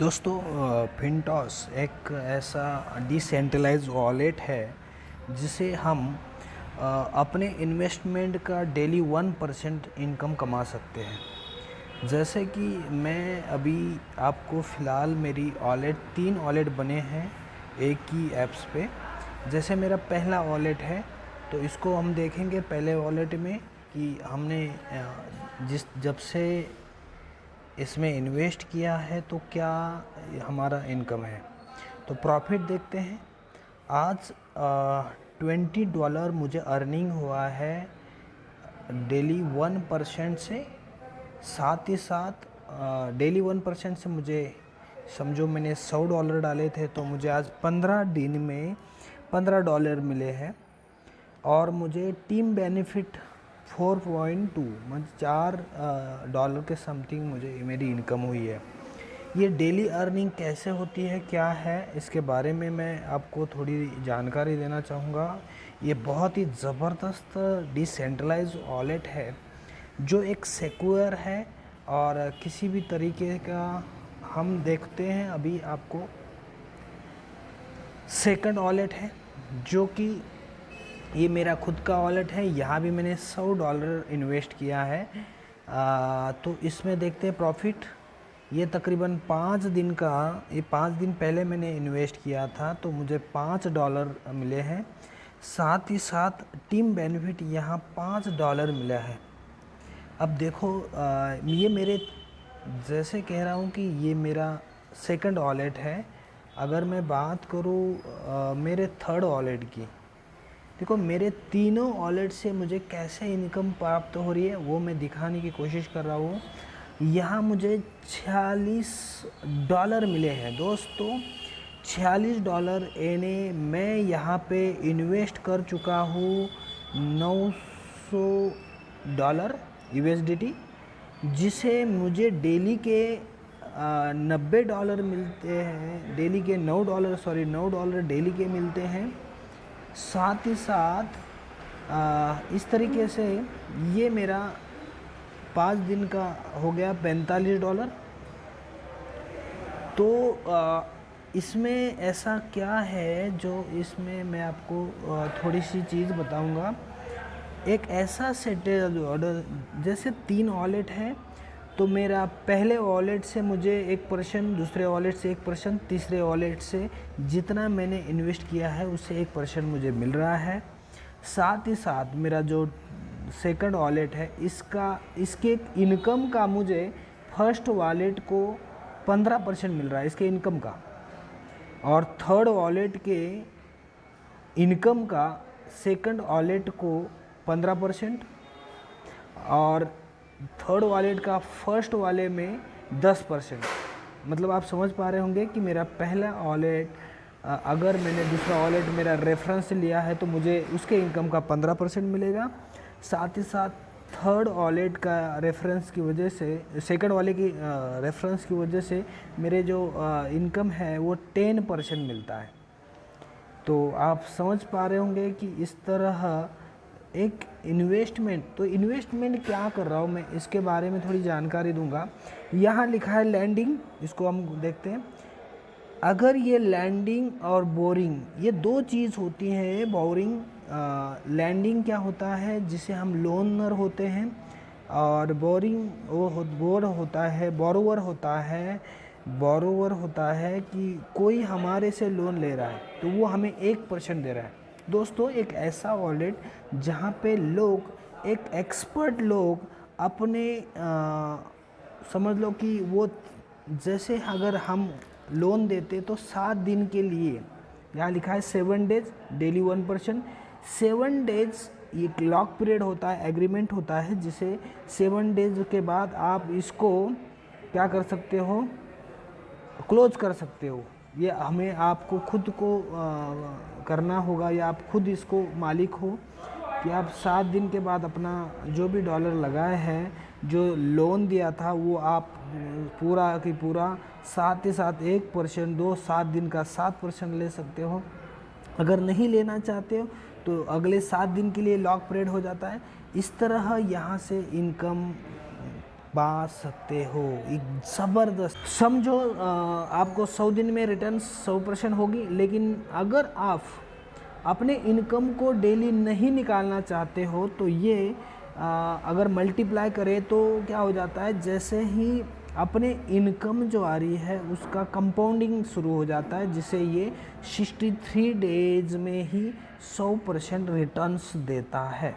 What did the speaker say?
दोस्तों फिनटॉस एक ऐसा डिसेंट्रलाइज्ड वॉलेट है जिसे हम अपने इन्वेस्टमेंट का डेली 1% इनकम कमा सकते हैं। जैसे कि मैं अभी आपको फ़िलहाल मेरी वॉलेट 3 वॉलेट बने हैं एक ही ऐप्स पे। जैसे मेरा पहला वॉलेट है तो इसको हम देखेंगे पहले वॉलेट में कि हमने जब से इसमें इन्वेस्ट किया है तो क्या हमारा इनकम है। तो प्रॉफिट देखते हैं। आज $20 मुझे अर्निंग हुआ है डेली 1% से। साथ ही साथ डेली 1% से मुझे समझो मैंने $100 डाले थे तो मुझे आज 15 दिन में $15 मिले हैं। और मुझे टीम बेनिफिट 4.2 मतलब $4 के समथिंग मुझे मेरी इनकम हुई है। ये डेली अर्निंग कैसे होती है, क्या है, इसके बारे में मैं आपको थोड़ी जानकारी देना चाहूँगा। ये बहुत ही ज़बरदस्त डिसेंट्रलाइज्ड वॉलेट है जो एक सिक्योर है और किसी भी तरीके का हम देखते हैं। अभी आपको सेकंड वॉलेट है जो कि ये मेरा खुद का वॉलेट है। यहाँ भी मैंने $100 इन्वेस्ट किया है। तो इसमें देखते हैं प्रॉफिट। ये तकरीबन 5 दिन का, ये 5 दिन पहले मैंने इन्वेस्ट किया था तो मुझे $5 मिले हैं। साथ ही साथ टीम बेनिफिट यहाँ $5 मिला है। अब देखो ये मेरे जैसे कह रहा हूँ कि ये मेरा सेकंड वॉलेट है। अगर मैं बात करूँ मेरे थर्ड वॉलेट की, देखो मेरे तीनों वॉलेट से मुझे कैसे इनकम प्राप्त हो रही है वो मैं दिखाने की कोशिश कर रहा हूँ। यहाँ मुझे $46 मिले हैं दोस्तों। $46 यानी मैं यहाँ पे इन्वेस्ट कर चुका हूँ $900 USDT, जिसे मुझे डेली के $90 मिलते हैं। डेली के $9 डेली के मिलते हैं। साथ ही साथ इस तरीके से ये मेरा 5 दिन का हो गया $45। तो इसमें ऐसा क्या है जो इसमें मैं आपको थोड़ी सी चीज़ बताऊंगा। एक ऐसा सेटेड ऑर्डर, जैसे 3 वॉलेट है तो मेरा पहले वॉलेट से मुझे 1%, दूसरे वॉलेट से 1%, तीसरे वॉलेट से जितना मैंने इन्वेस्ट किया है उससे 1% मुझे मिल रहा है। साथ ही साथ मेरा जो सेकंड वॉलेट है इसके इनकम का मुझे फर्स्ट वॉलेट को 15% मिल रहा है इसके इनकम का, और थर्ड वॉलेट के इनकम का सेकंड वॉलेट को 15%, और थर्ड वॉलेट का फर्स्ट वाले में 10%। मतलब आप समझ पा रहे होंगे कि मेरा पहला वॉलेट अगर मैंने दूसरा वॉलेट मेरा रेफरेंस लिया है तो मुझे उसके इनकम का 15% मिलेगा। साथ ही साथ थर्ड वॉलेट का रेफरेंस की वजह से, सेकंड वाले की रेफरेंस की वजह से मेरे जो इनकम है वो 10% मिलता है। तो आप समझ पा रहे होंगे कि इस तरह एक इन्वेस्टमेंट, तो इन्वेस्टमेंट क्या कर रहा हूँ मैं इसके बारे में थोड़ी जानकारी दूंगा। यहाँ लिखा है लैंडिंग, इसको हम देखते हैं। अगर ये लैंडिंग और बोरिंग ये दो चीज़ होती हैं। बोरिंग लैंडिंग क्या होता है जिसे हम लोनर होते हैं, और बोरिंग बोर होता है, बोरोवर होता है कि कोई हमारे से लोन ले रहा है तो वो हमें 1% दे रहा है। दोस्तों एक ऐसा वॉलेट जहाँ पे लोग, एक एक्सपर्ट लोग अपने समझ लो कि वो, जैसे अगर हम लोन देते तो 7 दिन के लिए, यहाँ लिखा है 7 डेज डेली 1%। 7 डेज ये लॉक पीरियड होता है, एग्रीमेंट होता है, जिसे 7 डेज के बाद आप इसको क्या कर सकते हो, क्लोज कर सकते हो। ये हमें आपको खुद को करना होगा, या आप खुद इसको मालिक हो कि आप 7 दिन के बाद अपना जो भी डॉलर लगाए हैं, जो लोन दिया था वो आप पूरा की पूरा, साथ ही साथ 1% दो 7 दिन का 7% ले सकते हो। अगर नहीं लेना चाहते हो तो अगले 7 दिन के लिए लॉक पीरियड हो जाता है। इस तरह यहाँ से इनकम पा सकते हो। एक ज़बरदस्त समझो, आपको 100 दिन में रिटर्न 100% होगी। लेकिन अगर आप अपने इनकम को डेली नहीं निकालना चाहते हो तो ये अगर मल्टीप्लाई करें तो क्या हो जाता है, जैसे ही अपने इनकम जो आ रही है उसका कंपाउंडिंग शुरू हो जाता है, जिसे ये 63 डेज में ही 100% रिटर्न्स देता है।